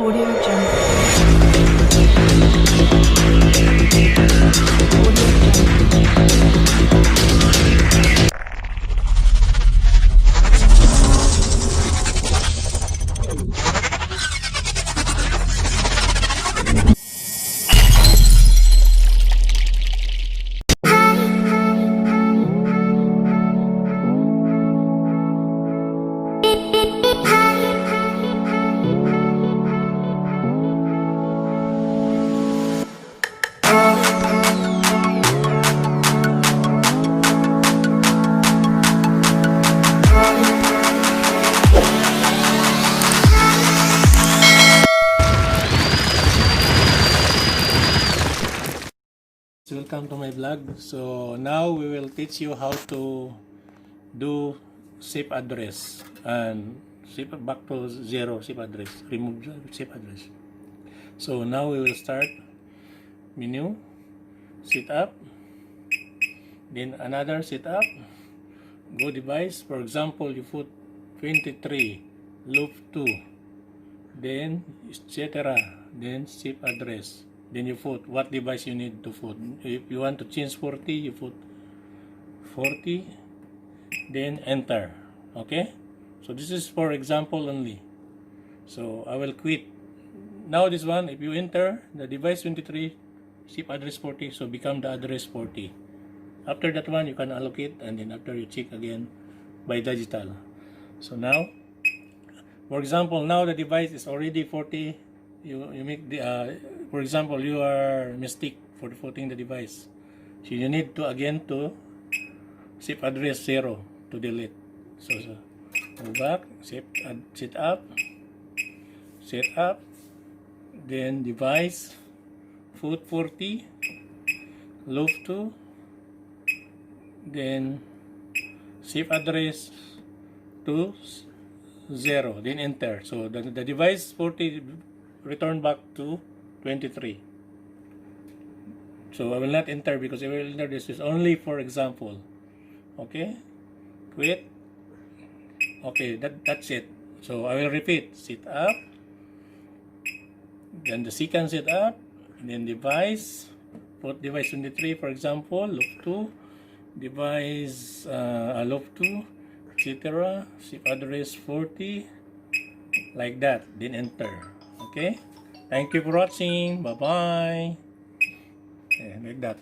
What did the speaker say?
Audio Jungle. Welcome to my vlog. So now we will teach you how to do SIP address and SIP back to zero SIP address, remove SIP address. So now we will start menu, setup, then another setup, go device. For example, you put 23 loop 2, then etc., then SIP address. Then you put what device you need to put. If you want to change 40, you put 40, then enter. Okay? So this is for example only. So I will quit. Now this one, if you enter the device 23, SIP address 40, so become the address 40. After that one, you can allocate, and then after you check again by digital. So now, for example, now the device is already 40. You make the for example, you are mistake for putting the device, so you need to again to SIP address 0 to delete. So go back, set up, then device, put 40, loop 2, then SIP address to 0, then enter. So the device 40 return back to 23. So I will not enter because I will enter this is only for example. Okay, quit. Okay, that's it. So I will repeat: set up, then the second set up, then device, put device 23 for example, loop 2, device loop 2, etc., SIP address 40, like that, then enter. Okay, thank you for watching. Bye bye. Like that.